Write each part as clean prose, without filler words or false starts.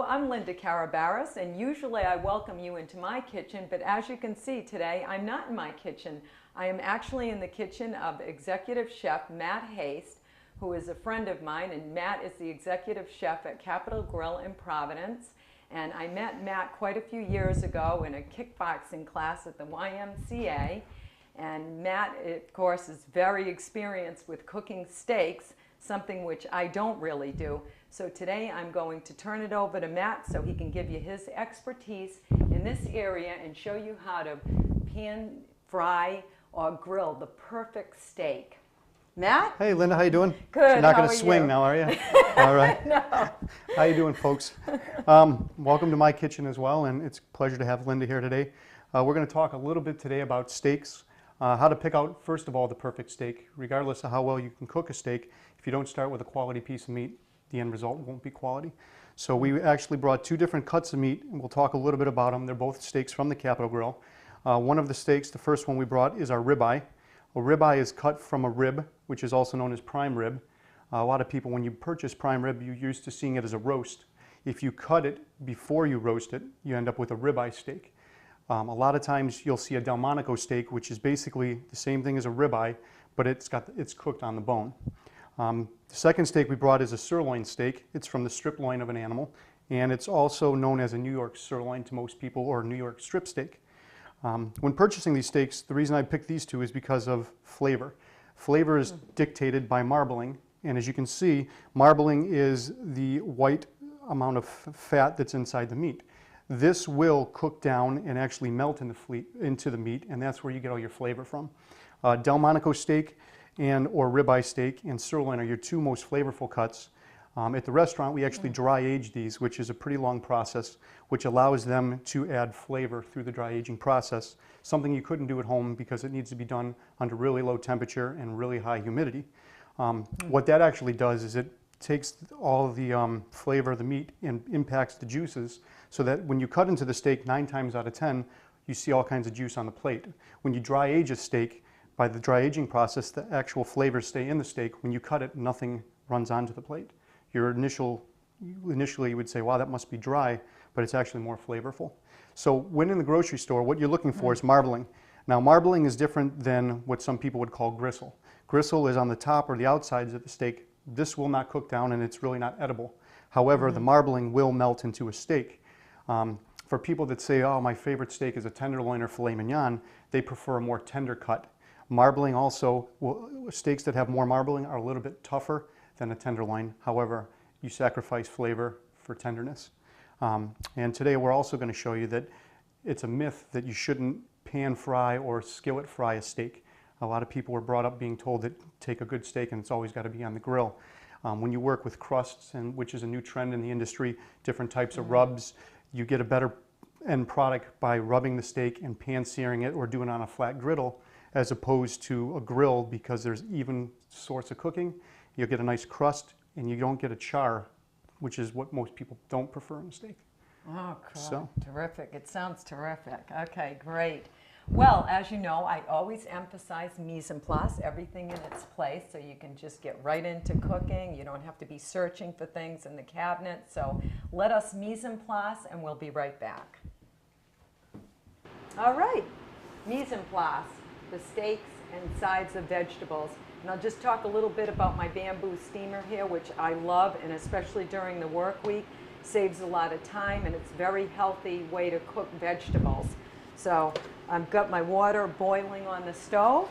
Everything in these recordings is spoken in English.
Hello, I'm Linda Carabaras, and usually I welcome you into my kitchen, but as you can see today, I'm not in my kitchen. I am actually in the kitchen of Executive Chef Matt Haist, who is a friend of mine, and Matt is the Executive Chef at Capitol Grill in Providence. And I met Matt quite a few years ago in a kickboxing class at the YMCA. And Matt, of course, is very experienced with cooking steaks, something which I don't really do. So today I'm going to turn it over to Matt so he can give you his expertise in this area and show you how to pan, fry, or grill the perfect steak. Matt? Hey Linda, how you doing? Good. You're not How going to are swing you? now, are you? All right. No. How you doing, folks? Welcome to my kitchen as well, and it's a pleasure to have Linda here today. We're going to talk a little bit today about steaks, how to pick out, first of all, the perfect steak. Regardless of how well you can cook a steak, if you don't start with a quality piece of meat, the end result won't be quality. So we actually brought two different cuts of meat, and we'll talk a little bit about them. They're both steaks from the Capitol Grill. One of the steaks, the first one we brought, is our ribeye. A ribeye is cut from a rib, which is also known as prime rib. A lot of people, when you purchase prime rib, you're used to seeing it as a roast. If you cut it before you roast it, you end up with a ribeye steak. A lot of times you'll see a Delmonico steak, which is basically the same thing as a ribeye, but it's cooked on the bone. The second steak we brought is a sirloin steak. It's from the strip loin of an animal, and it's also known as a New York sirloin to most people, or New York strip steak. When purchasing these steaks, the reason I picked these two is because of flavor. Flavor is dictated by marbling, and as you can see, marbling is the white amount of fat that's inside the meat. This will cook down and actually melt into the meat, and that's where you get all your flavor from. Delmonico steak or ribeye steak and sirloin are your two most flavorful cuts. At the restaurant, we actually dry age these, which is a pretty long process, which allows them to add flavor through the dry aging process, something you couldn't do at home because it needs to be done under really low temperature and really high humidity. What that actually does is it takes all of the flavor of the meat and impacts the juices, so that when you cut into the steak, 9 times out of 10, you see all kinds of juice on the plate. When you dry age a steak, by the dry aging process, the actual flavors stay in the steak. When you cut it, nothing runs onto the plate. Initially you would say, wow, that must be dry, but it's actually more flavorful. So when in the grocery store, what you're looking for is marbling. Now, marbling is different than what some people would call gristle. Gristle is on the top or the outsides of the steak. This will not cook down, and it's really not edible. However, the marbling will melt into a steak. For people that say, oh, my favorite steak is a tenderloin or filet mignon, they prefer a more tender cut. Marbling also, steaks that have more marbling are a little bit tougher than a tenderloin. However, you sacrifice flavor for tenderness. And today we're also going to show you that it's a myth that you shouldn't pan fry or skillet fry a steak. A lot of people were brought up being told that take a good steak and it's always got to be on the grill. When you work with crusts, which is a new trend in the industry, different types of rubs, you get a better end product by rubbing the steak and pan searing it or doing it on a flat griddle, as opposed to a grill, because there's even sorts of cooking. You'll get a nice crust and you don't get a char, which is what most people don't prefer in a steak. Oh, cool. So. Terrific. It sounds terrific. Okay, great. Well, as you know, I always emphasize mise en place, everything in its place, so you can just get right into cooking. You don't have to be searching for things in the cabinet. So let us mise en place, and we'll be right back. All right, mise en place, the steaks and sides of vegetables. And I'll just talk a little bit about my bamboo steamer here, which I love, and especially during the work week, saves a lot of time, and it's a very healthy way to cook vegetables. So I've got my water boiling on the stove,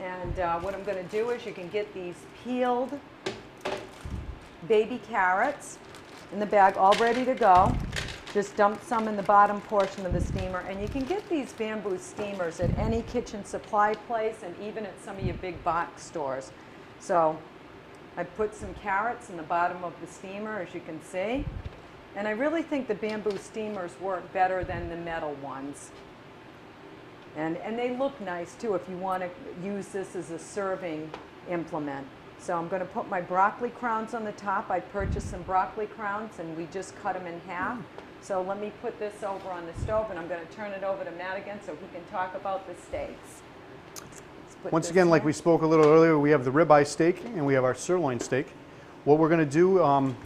and what I'm going to do is you can get these peeled baby carrots in the bag all ready to go. Just dump some in the bottom portion of the steamer, and you can get these bamboo steamers at any kitchen supply place and even at some of your big box stores. So I put some carrots in the bottom of the steamer, as you can see, and I really think the bamboo steamers work better than the metal ones. And they look nice too if you want to use this as a serving implement. So I'm going to put my broccoli crowns on the top. I purchased some broccoli crowns and we just cut them in half. So let me put this over on the stove, and I'm going to turn it over to Matt again so he can talk about the steaks. Once again, like we spoke a little earlier, we have the ribeye steak and we have our sirloin steak. What we're going to do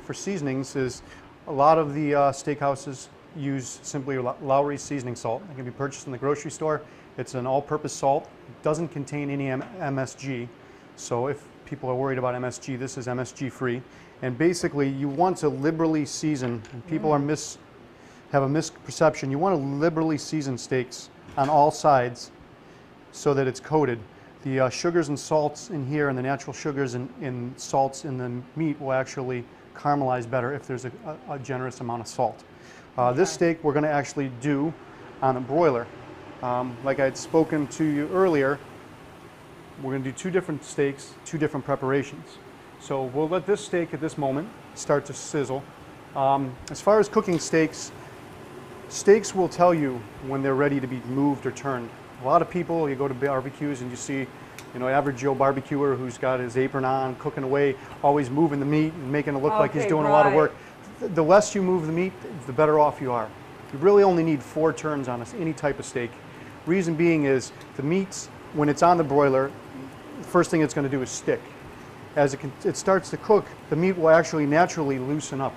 for seasonings is A lot of the steakhouses use simply Lowry's seasoning salt. It can be purchased in the grocery store. It's an all-purpose salt. It doesn't contain any MSG. So if people are worried about MSG, this is MSG free. And basically, you want to liberally season, and people have a misperception. You want to liberally season steaks on all sides so that it's coated. The sugars and salts in here and the natural sugars and salts in the meat will actually caramelize better if there's a generous amount of salt. This steak we're going to actually do on a broiler. Like I had spoken to you earlier, we're going to do 2 different steaks, 2 different preparations. So we'll let this steak at this moment start to sizzle. As far as cooking steaks, steaks will tell you when they're ready to be moved or turned. A lot of people, you go to barbecues and you see, you know, average Joe barbecuer who's got his apron on, cooking away, always moving the meat and making it look like he's doing a lot of work. The less you move the meat, the better off you are. You really only need 4 turns on any type of steak. Reason being is the meats, when it's on the broiler, the first thing it's going to do is stick. As it starts to cook, the meat will actually naturally loosen up.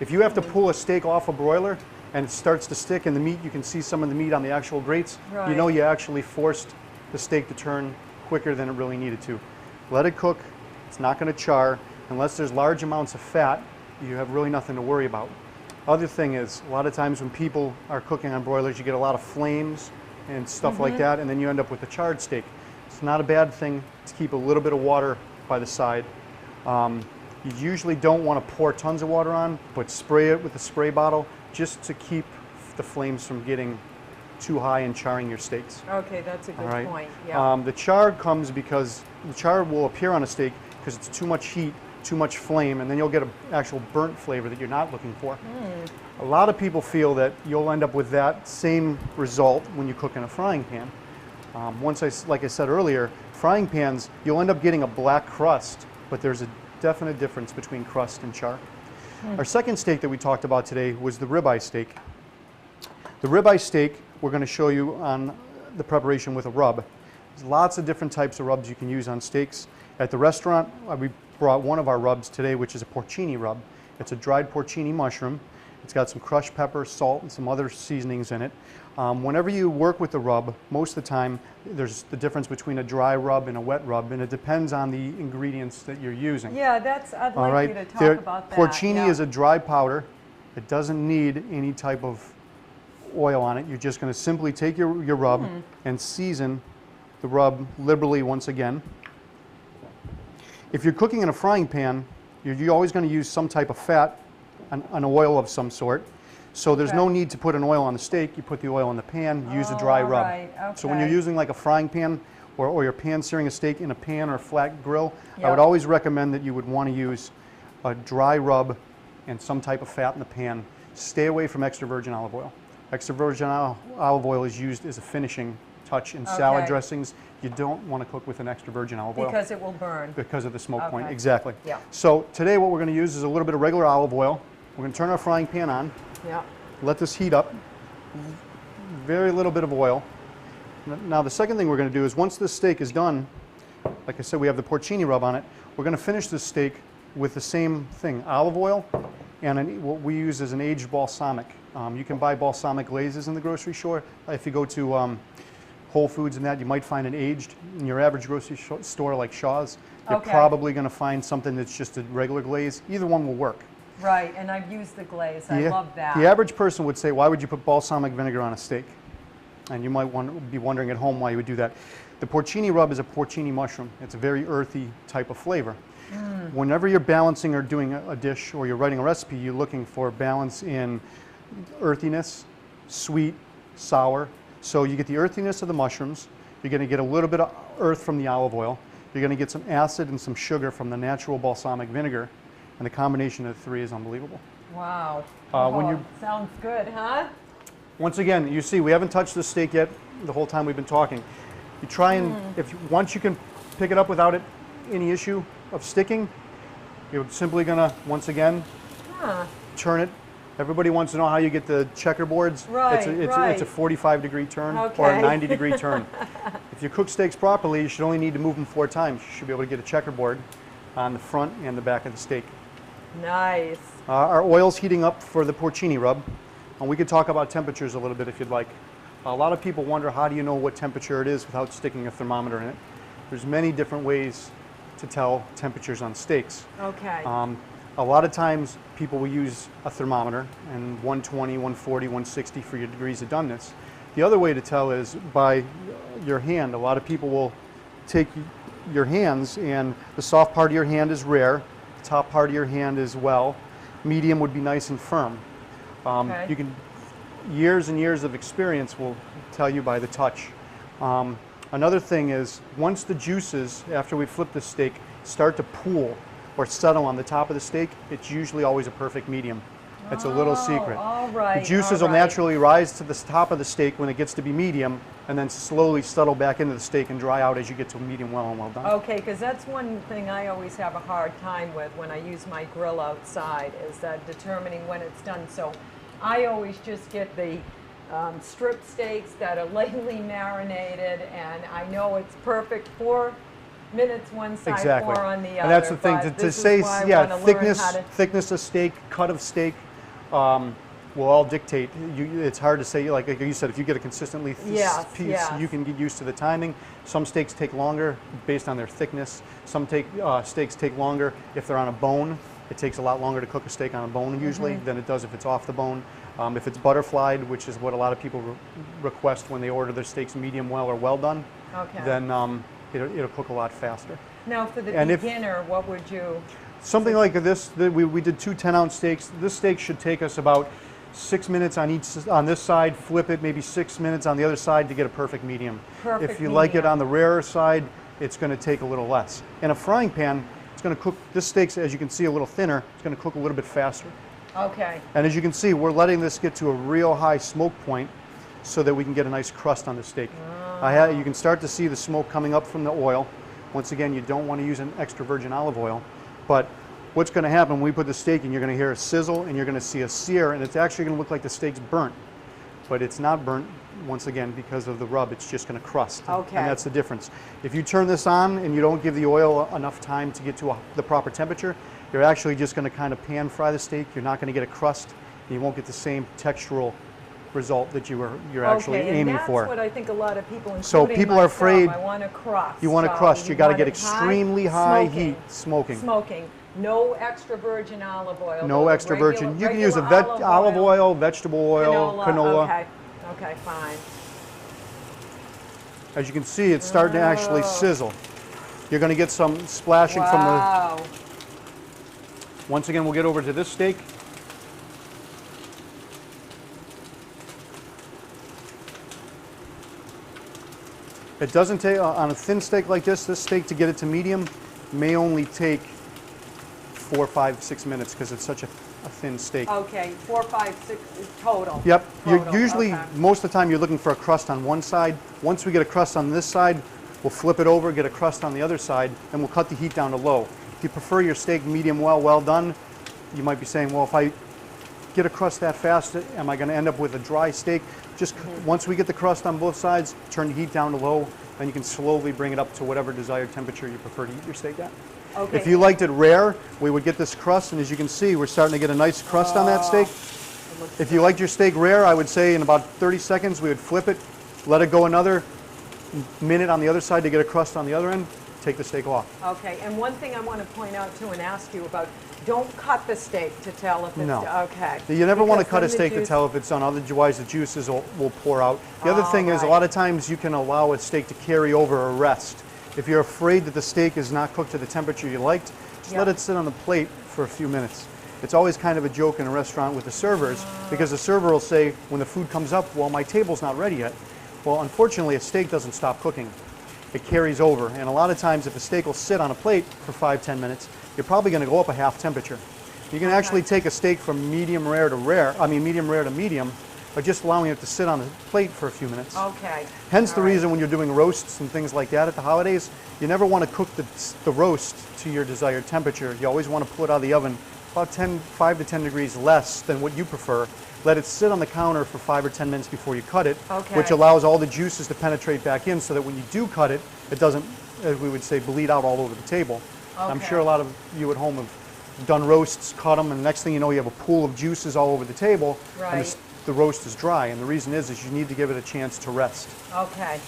If you have to pull a steak off a broiler and it starts to stick in the meat, you can see some of the meat on the actual grates, you know you actually forced the steak to turn quicker than it really needed to. Let it cook. It's not going to char. Unless there's large amounts of fat, you have really nothing to worry about. Other thing is, a lot of times when people are cooking on broilers, you get a lot of flames and stuff like that, and then you end up with a charred steak. It's not a bad thing to keep a little bit of water by the side. You usually don't want to pour tons of water on, but spray it with a spray bottle just to keep the flames from getting too high and charring your steaks. Okay, that's a good point. Yeah. The char comes because the char will appear on a steak because it's too much heat, too much flame, and then you'll get an actual burnt flavor that you're not looking for. A lot of people feel that you'll end up with that same result when you cook in a frying pan. Like I said earlier, frying pans, you'll end up getting a black crust, but there's a definite difference between crust and char. Our second steak that we talked about today was the ribeye steak. The ribeye steak, we're going to show you on the preparation with a rub. There's lots of different types of rubs you can use on steaks. At the restaurant, we brought one of our rubs today, which is a porcini rub. It's a dried porcini mushroom. It's got some crushed pepper, salt, and some other seasonings in it. Whenever you work with the rub, most of the time, there's the difference between a dry rub and a wet rub, and it depends on the ingredients that you're using. Yeah, I'd like you to talk about that. Porcini is a dry powder. It doesn't need any type of oil on it. You're just going to simply take your rub and season the rub liberally once again. If you're cooking in a frying pan, you're always going to use some type of fat, an oil of some sort. So there's no need to put an oil on the steak. You put the oil in the pan, use a dry rub. Right. Okay. So when you're using like a frying pan or you're pan searing a steak in a pan or a flat grill, I would always recommend that you would want to use a dry rub and some type of fat in the pan. Stay away from extra virgin olive oil. Extra virgin olive oil is used as a finishing touch in salad dressings. You don't want to cook with an extra virgin olive oil. Because it will burn. Because of the smoke point, exactly. Yeah. So today what we're going to use is a little bit of regular olive oil. We're going to turn our frying pan on. Yeah. Let this heat up. Very little bit of oil. Now the second thing we're going to do is once this steak is done, like I said, we have the porcini rub on it. We're going to finish this steak with the same thing, olive oil, and what we use is an aged balsamic. You can buy balsamic glazes in the grocery store. If you go to Whole Foods and that, you might find an aged. In your average grocery store like Shaw's, you're probably going to find something that's just a regular glaze. Either one will work. Right, and I've used the glaze. I love that. The average person would say, why would you put balsamic vinegar on a steak? And you might be wondering at home why you would do that. The porcini rub is a porcini mushroom. It's a very earthy type of flavor. Whenever you're balancing or doing a dish or you're writing a recipe, you're looking for balance in earthiness, sweet, sour. So you get the earthiness of the mushrooms. You're going to get a little bit of earth from the olive oil. You're going to get some acid and some sugar from the natural balsamic vinegar. And the combination of the three is unbelievable. Wow. Sounds good, huh? Once again, you see, we haven't touched this steak yet the whole time we've been talking. You try and, once you can pick it up without any issue of sticking, you're simply gonna, once again, turn it. Everybody wants to know how you get the checkerboards. Right, it's a 45-degree turn or a 90-degree turn. If you cook steaks properly, you should only need to move them 4 times. You should be able to get a checkerboard on the front and the back of the steak. Nice. Our oil's heating up for the porcini rub, and we could talk about temperatures a little bit if you'd like. A lot of people wonder, how do you know what temperature it is without sticking a thermometer in it? There's many different ways to tell temperatures on steaks. Okay. A lot of times people will use a thermometer, and 120, 140, 160 for your degrees of doneness. The other way to tell is by your hand. A lot of people will take your hands, and the soft part of your hand is rare, the top part of your hand is well, medium would be nice and firm. Okay. You can, years and years of experience will tell you by the touch. Another thing is, once the juices, after we flip the steak, start to pool or settle on the top of the steak, it's usually always a perfect medium. It's a little secret. All right. The juices will naturally rise to the top of the steak when it gets to be medium, and then slowly settle back into the steak and dry out as you get to medium well and well done. Okay, because that's one thing I always have a hard time with when I use my grill outside, is that determining when it's done. So I always just get the strip steaks that are lightly marinated, and I know it's perfect 4 minutes one side, Exactly. 4 on the other. And that's the thing, but to this is say, why I yeah, wanna learn thickness, how to- thickness of steak, cut of steak, will all dictate. It's hard to say, like you said, if you get a consistently Yes, piece, yes. you can get used to the timing. Some steaks take longer based on their thickness. Some steaks take longer if they're on a bone. It takes a lot longer to cook a steak on a bone usually than it does if it's off the bone. If it's butterflied, which is what a lot of people request when they order their steaks medium well or well done, Okay. then it'll cook a lot faster. Now, for the And if- beginner, what would you? Something like this, we did 2 10-ounce steaks. This steak should take us about 6 minutes on this side, flip it, maybe 6 minutes on the other side to get a perfect medium. Perfect If you like it medium. on the rarer side, it's going to take a little less. In a frying pan, it's going to cook, this steak's, as you can see, a little thinner. It's going to cook a little bit faster. Okay. And as you can see, we're letting this get to a real high smoke point so that we can get a nice crust on the steak. You can start to see the smoke coming up from the oil. Once again, you don't want to use an extra virgin olive oil, but what's going to happen when we put the steak in, you're going to hear a sizzle and you're going to see a sear, and it's actually going to look like the steak's burnt, but it's not burnt, once again, because of the rub. It's just going to crust. Okay. And that's the difference. If you turn this on and you don't give the oil enough time to get to the proper temperature, you're actually just going to kind of pan fry the steak. You're not going to get a crust, and you won't get the same textural result that you're actually aiming for. That's what I think a lot of people, including So people are myself, afraid- I want to crust. You want to So crust. You got to want get it extremely high smoking. heat smoking. Smoking. No extra virgin olive oil. No the extra virgin. You can use a regular olive oil, vegetable oil, canola. Okay. Okay, fine. As you can see, it's starting to actually sizzle. You're going to get some splashing from the. Wow. Once again, we'll get over to this steak. It doesn't take, on a thin steak like this steak, to get it to medium may only take 4, 5, 6 minutes because it's such a thin steak. Okay, 4, 5, 6 total. Yep. Total, Usually, okay. most of the time, you're looking for a crust on one side. Once we get a crust on this side, we'll flip it over, get a crust on the other side, and we'll cut the heat down to low. If you prefer your steak medium well done, you might be saying, well, if I get a crust that fast, am I going to end up with a dry steak? Just once we get the crust on both sides, turn the heat down to low, then you can slowly bring it up to whatever desired temperature you prefer to eat your steak at. Okay. If you liked it rare, we would get this crust, and as you can see, we're starting to get a nice crust on that steak. If you liked your steak rare, I would say in about 30 seconds, we would flip it, let it go another minute on the other side to get a crust on the other end, take the steak off. Okay, and one thing I want to point out too and ask you about, don't cut the steak to tell if it's, No. okay. You never want to Because cut a then the steak to juice- tell if it's done, otherwise the juices will pour out. The other thing is, a right. lot of times you can allow a steak to carry over or rest. If you're afraid that the steak is not cooked to the temperature you liked, just let Yeah. it sit on the plate for a few minutes. It's always kind of a joke in a restaurant with the servers, because the server will say, when the food comes up, well, my table's not ready yet. Well, unfortunately, a steak doesn't stop cooking. It carries over, and a lot of times if a steak will sit on a plate for 5-10 minutes, you're probably going to go up a half temperature. You can actually take a steak from medium rare to medium, by just allowing it to sit on the plate for a few minutes. Okay. Hence the All right. reason when you're doing roasts and things like that at the holidays, you never want to cook the roast to your desired temperature. You always want to pull it out of the oven about 5 to 10 degrees less than what you prefer. Let it sit on the counter for 5 or 10 minutes before you cut it, Okay. which allows all the juices to penetrate back in so that when you do cut it, it doesn't, as we would say, bleed out all over the table. I'm Okay. sure a lot of you at home have done roasts, cut them, and the next thing you know, you have a pool of juices all over the table, and Right. the roast is dry. And the reason is you need to give it a chance to rest. Okay.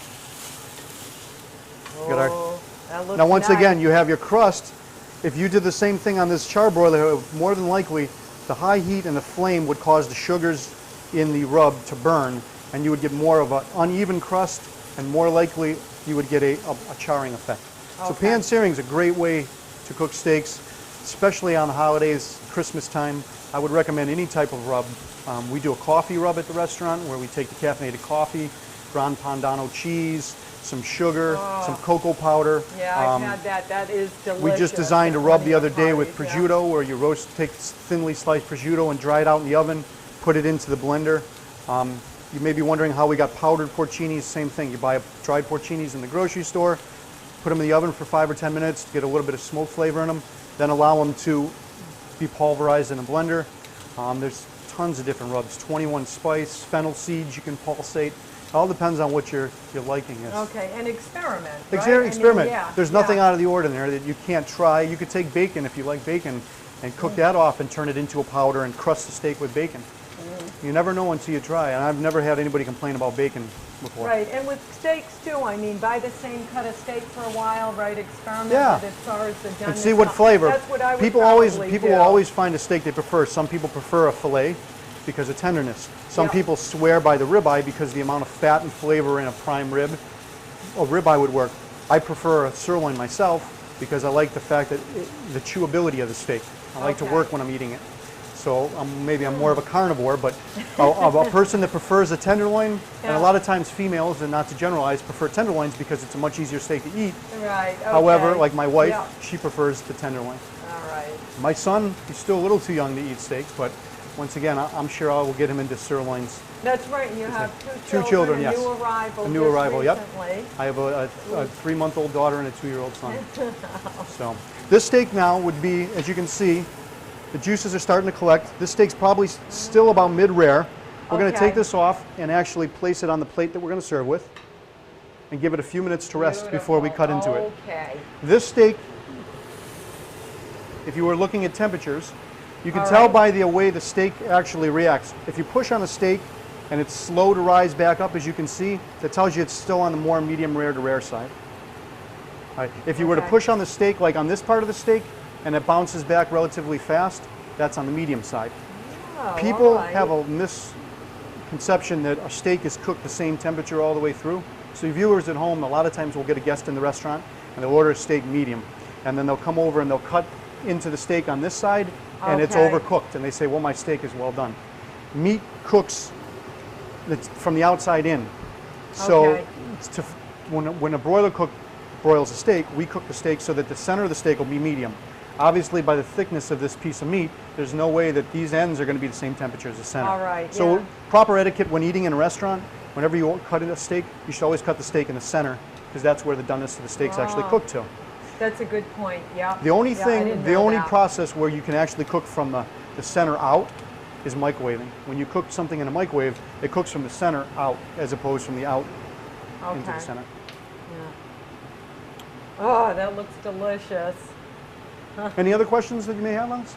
Got our- Oh, that looks Now, once nice. again, you have your crust. If you did the same thing on this charbroiler, more than likely, the high heat and the flame would cause the sugars in the rub to burn, and you would get more of an uneven crust, and more likely you would get a charring effect. So Okay. pan searing is a great way to cook steaks, especially on the holidays, Christmas time. I would recommend any type of rub. We do a coffee rub at the restaurant where we take the caffeinated coffee, Gran Padano cheese, some sugar, some cocoa powder. Yeah, I've had that. That is delicious. We just designed a rub the Plenty other of day with holidays, prosciutto, where you take thinly sliced prosciutto and dry it out in the oven, put it into the blender. You may be wondering how we got powdered porcinis. Same thing. You buy dried porcinis in the grocery store, put them in the oven for 5 or 10 minutes to get a little bit of smoke flavor in them, then allow them to be pulverized in a blender. There's tons of different rubs. 21 spice, fennel seeds you can pulsate. It all depends on what your liking is. Okay, and experiment. Right? I mean, Experiment. yeah, There's nothing out of the ordinary that you can't try. You could take bacon if you like bacon and cook that off and turn it into a powder and crust the steak with bacon. You never know until you try, and I've never had anybody complain about bacon before. Right, and with steaks too, I mean, buy the same cut of steak for a while, right? Experiment Yeah. with it as far as the doneness. And see what flavor. That's what I would people probably will do. always find a steak they prefer. Some people prefer a fillet because of tenderness. Some Yeah. people swear by the ribeye because of the amount of fat and flavor in a prime rib. A ribeye would work. I prefer a sirloin myself because I like the fact that the chewability of the steak. I like to Okay. work when I'm eating it. So maybe I'm more of a carnivore, but a person that prefers a tenderloin, and Yeah. a lot of times females, and not to generalize, prefer tenderloins because it's a much easier steak to eat. Right, okay. However, like my wife, Yeah. she prefers the tenderloin. All right. My son, he's still a little too young to eat steak, but once again, I'm sure I will get him into sirloins. That's right, you have Two children, a yes. new arrival A new just arrival, yep. recently. I have a 3-month-old daughter and a 2-year-old son. So this steak now would be, as you can see, the juices are starting to collect. This steak's probably still about mid-rare. We're going to Okay. take this off and actually place it on the plate that we're going to serve with and give it a few minutes to rest before we cut into it. Okay. This steak, if you were looking at temperatures, you can All tell right. by the way the steak actually reacts. If you push on a steak and it's slow to rise back up, as you can see, that tells you it's still on the more medium rare to rare side. All right. If you were to Okay. push on the steak, like on this part of the steak, and it bounces back relatively fast, that's on the medium side. Oh, People all right. have a misconception that a steak is cooked the same temperature all the way through. So viewers at home, a lot of times we'll get a guest in the restaurant and they'll order a steak medium. And then they'll come over and they'll cut into the steak on this side and it's Okay. overcooked. And they say, well, my steak is well done. Meat cooks from the outside in. So Okay. when a broiler cook broils a steak, we cook the steak so that the center of the steak will be medium. Obviously, by the thickness of this piece of meat, there's no way that these ends are going to be the same temperature as the center. All right, So yeah. proper etiquette when eating in a restaurant, whenever you cut a steak, you should always cut the steak in the center because that's where the doneness of the steak's actually cooked to. That's a good point, yeah. The only Yeah, I thing, didn't the know only that. process where you can actually cook from the center out is microwaving. When you cook something in a microwave, it cooks from the center out as opposed from the out into the Okay. center. Yeah. Oh, that looks delicious. Any other questions that you may have on this?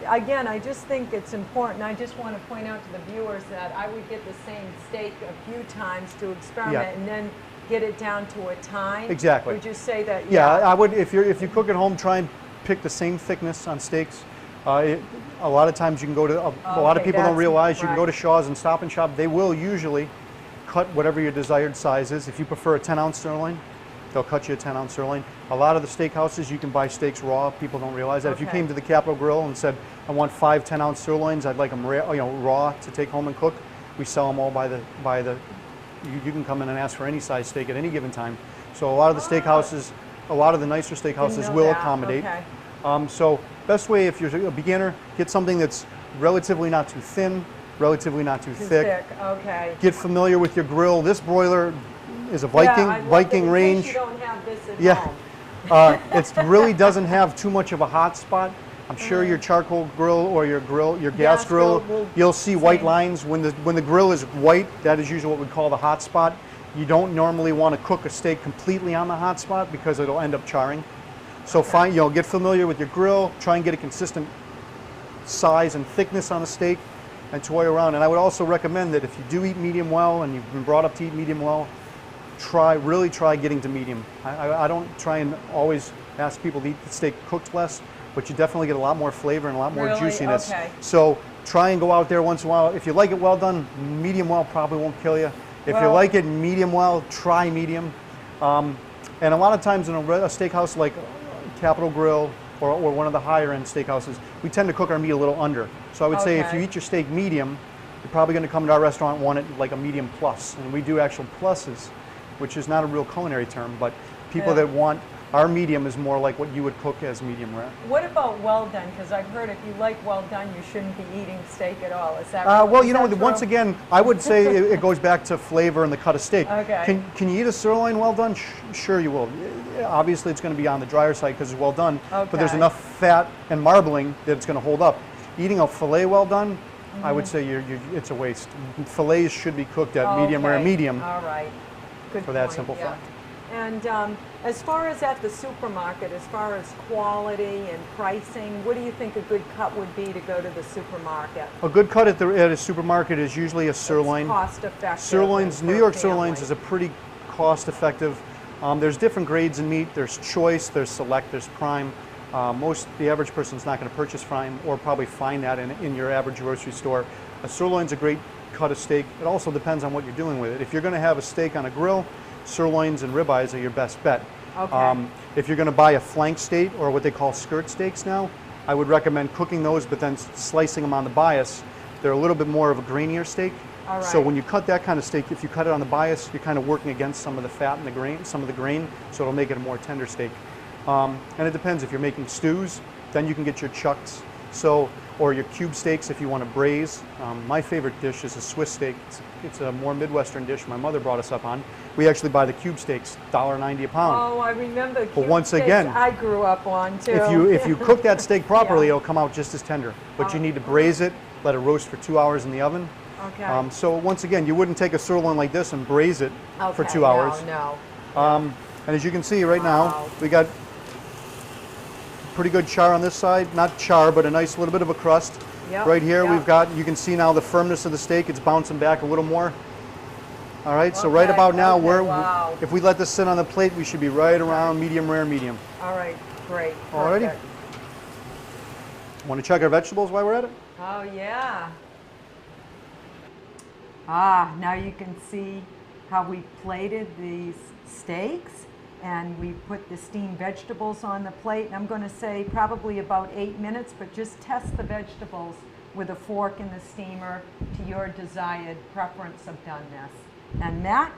Again, I just think it's important. I just want to point out to the viewers that I would get the same steak a few times to experiment Yeah. and then get it down to a time. Exactly. Would you say that? Yeah, I would. If you cook at home, try and pick the same thickness on steaks. A lot of times you can go to a lot of Okay, people don't that's realize you can go right. to Shaw's and Stop and Shop. They will usually cut whatever your desired size is. If you prefer a 10-ounce sirloin, they'll cut you a 10-ounce sirloin. A lot of the steakhouses you can buy steaks raw. People don't realize that. If you Okay. came to the Capitol Grill and said, "I want 5 10-ounce sirloins. I'd like them raw to take home and cook," we sell them all by the. You can come in and ask for any size steak at any given time. So a lot of the steakhouses, a lot of the nicer steakhouses Didn't know will that. accommodate. Okay. So best way if you're a beginner, get something that's relatively not too thin, relatively not too Too thick. Okay. Get familiar with your grill. This broiler is a Yeah, Viking I love Viking it. In case range. you don't have this at Yeah. home. It really doesn't have too much of a hot spot. I'm sure your charcoal grill or your gas Gas grill, grill will you'll see white same. lines. When the grill is white, that is usually what we call the hot spot. You don't normally want to cook a steak completely on the hot spot because it'll end up charring. So find, get familiar with your grill, try and get a consistent size and thickness on a steak and toy around. And I would also recommend that if you do eat medium well and you've been brought up to eat medium well, really try getting to medium. I don't try and always ask people to eat the steak cooked less, but you definitely get a lot more flavor and a lot more Really? juiciness. Okay. So try and go out there once in a while. If you like it well done, medium well probably won't kill you. If you like it medium well, try medium. And a lot of times in a steakhouse like Capital Grill or one of the higher end steakhouses, we tend to cook our meat a little under. So I would say if you eat your steak medium, you're probably going to come to our restaurant and want it like a medium plus. And we do actual pluses, which is not a real culinary term, but people that want our medium is more like what you would cook as medium rare. What about well done? Because I've heard if you like well done, you shouldn't be eating steak at all. Is that well, true? once again, I would say it goes back to flavor and the cut of steak. Okay. Can you eat a sirloin well done? Sure you will. Obviously, it's going to be on the drier side because it's well done, but there's enough fat and marbling that it's going to hold up. Eating a filet well done, I would say it's a waste. Fillets should be cooked at medium rare, medium. All right. Good for that simple fact. And as far as at the supermarket, as far as quality and pricing, what do you think a good cut would be to go to the supermarket? A good cut at a supermarket is usually a sirloin. It's cost effective. Sirloins, New York sirloins is a pretty cost effective. There's different grades in meat. There's choice, there's select, there's prime. The average person's not going to purchase prime or probably find that in your average grocery store. A sirloin's a great cut of steak. It also depends on what you're doing with it. If you're going to have a steak on a grill, sirloins and ribeyes are your best bet. Okay. If you're going to buy a flank steak or what they call skirt steaks now, I would recommend cooking those but then slicing them on the bias. They're a little bit more of a grainier steak. All right. So when you cut that kind of steak, if you cut it on the bias, you're kind of working against some of the fat and the grain, some of the grain, so it'll make it a more tender steak. And it depends. If you're making stews, then you can get your chucks. Or your cube steaks if you want to braise. My favorite dish is a Swiss steak. It's a more Midwestern dish my mother brought us up on. We actually buy the cube steaks, $1.90 a pound. Oh, I remember cube but once steaks again, I grew up on too. If you cook that steak properly, it'll come out just as tender. But you need to braise it, let it roast for 2 hours in the oven. Okay. So once again, you wouldn't take a sirloin like this and braise it for 2 hours. No. And as you can see right now, we got pretty good char on this side. Not char, but a nice little bit of a crust. Yep. Right here we've got, you can see now the firmness of the steak. It's bouncing back a little more. All right, so right about now, if we let this sit on the plate, we should be right around medium rare, medium. All right, great. Alrighty. Want to check our vegetables while we're at it? Oh, yeah. Now you can see how we plated these steaks and we put the steamed vegetables on the plate. And I'm going to say probably about 8 minutes, but just test the vegetables with a fork in the steamer to your desired preference of doneness. And Matt,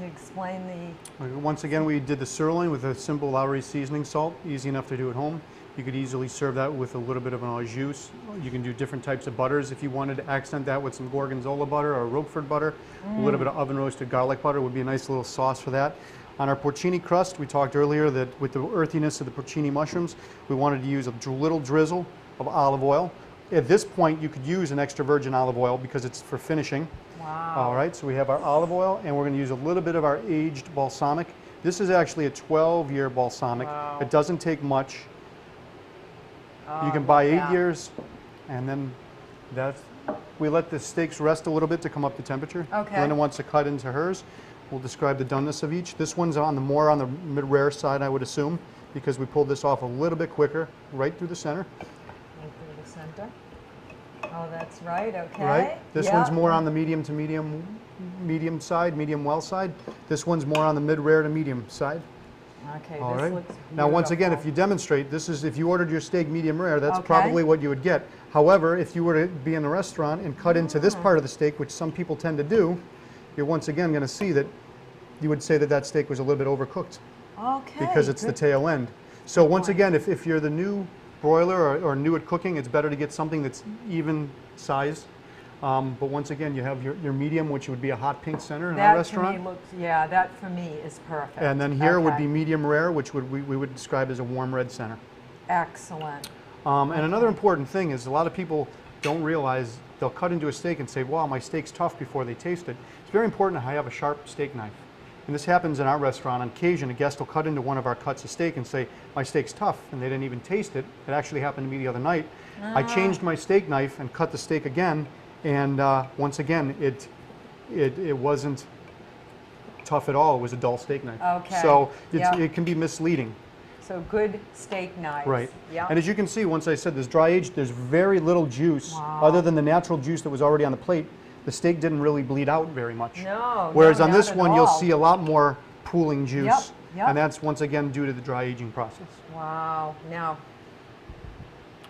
you explain the... Once again, we did the sirloin with a simple Lowry seasoning salt, easy enough to do at home. You could easily serve that with a little bit of an au jus. You can do different types of butters. If you wanted to accent that with some Gorgonzola butter or Roquefort butter, a little bit of oven roasted garlic butter would be a nice little sauce for that. On our porcini crust, we talked earlier that with the earthiness of the porcini mushrooms, we wanted to use a little drizzle of olive oil. At this point, you could use an extra virgin olive oil because it's for finishing. Wow. All right, so we have our olive oil, and we're going to use a little bit of our aged balsamic. This is actually a 12-year balsamic. Wow. It doesn't take much. You can buy 8 years, and then we let the steaks rest a little bit to come up to temperature. Okay. Linda wants to cut into hers. We'll describe the doneness of each. This one's more on the mid-rare side, I would assume, because we pulled this off a little bit quicker, right through the center. Right through the center. Oh, that's right, okay. Right? This one's more on the medium to medium side, medium well side. This one's more on the mid-rare to medium side. Okay, All this right. looks Now, once again, if beautiful. you demonstrate, if you ordered your steak medium rare, that's probably what you would get. However, if you were to be in a restaurant and cut into this part of the steak, which some people tend to do, you're once again going to see that you would say that that steak was a little bit overcooked. Okay. Because it's the tail end. So once again, if you're the new broiler or new at cooking, it's better to get something that's even size. But once again, you have your medium, which would be a hot pink center in our restaurant. That for me looks, that for me is perfect. And then here would be medium rare, which we would describe as a warm red center. Excellent. And another important thing is a lot of people don't realize they'll cut into a steak and say, wow, my steak's tough before they taste it. It's very important to have a sharp steak knife. And this happens in our restaurant on occasion. A guest will cut into one of our cuts of steak and say, my steak's tough, and they didn't even taste it. It actually happened to me the other night. I changed my steak knife and cut the steak again, and once again, it wasn't tough at all. It was a dull steak knife. Okay. So Yep. it can be misleading. So good steak knives. Right. Yeah. And as you can see, once I said this dry aged, there's very little juice Wow. other than the natural juice that was already on the plate. The steak didn't really bleed out very much. No. Whereas no, on this not at one, you'll all. see a lot more pooling juice. Yep, yep. And that's once again due to the dry aging process. Wow. Now.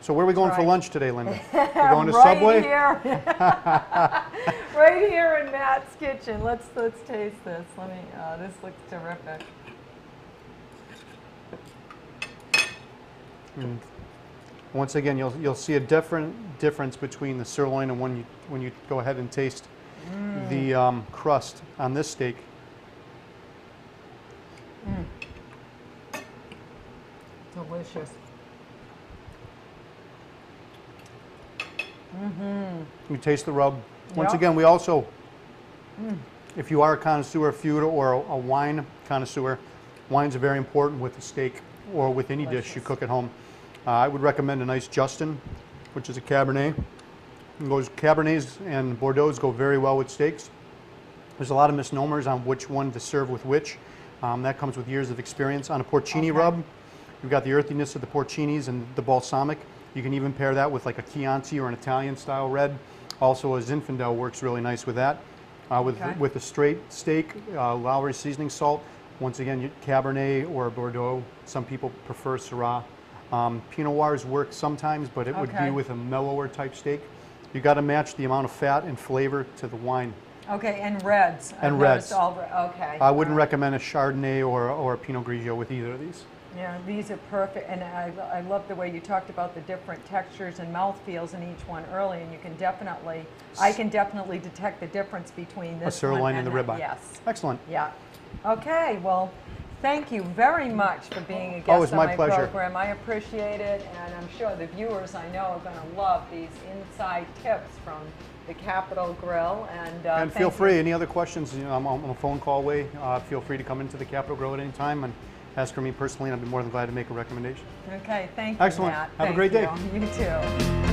So where are we going for Right. lunch today, Linda? We're going to right Subway? Here. Right here in Matt's kitchen. Let's taste this. Let me. This looks terrific. And once again, you'll see a difference between the sirloin and when you go ahead and taste the crust on this steak. Delicious. You taste the rub. Once Yep. again, we also, if you are a connoisseur of food or a wine connoisseur, wines are very important with the steak or with any dish you Delicious. cook at home. I would recommend a nice Justin, which is a Cabernet. Cabernets and Bordeaux's go very well with steaks. There's a lot of misnomers on which one to serve with which. That comes with years of experience. On a porcini Okay. rub, you've got the earthiness of the porcinis and the balsamic. You can even pair that with like a Chianti or an Italian style red. Also a Zinfandel works really nice with that. Okay. With a straight steak, Lowry seasoning salt. Once again, Cabernet or Bordeaux. Some people prefer Syrah. Pinot Noirs work sometimes, but it would Okay. be with a mellower type steak. You got to match the amount of fat and flavor to the wine. Okay, and reds. And I've reds. noticed all okay. I wouldn't recommend a Chardonnay or a Pinot Grigio with either of these. Yeah, these are perfect, and I love the way you talked about the different textures and mouthfeels in each one early, and I can definitely detect the difference between this sirloin one and the that. ribeye. Yes. Excellent. Yeah. Okay, well, thank you very much for being a guest Oh, it's on my my pleasure. program. I appreciate it, and I'm sure the viewers I know are going to love these inside tips from the Capitol Grill. And And feel thank free, you. any other questions, I'm a phone call away. Feel free to come into the Capitol Grill at any time and ask for me personally, and I'd be more than glad to make a recommendation. Okay, thank you, Excellent. Matt. Have a Thank great day. you. You too.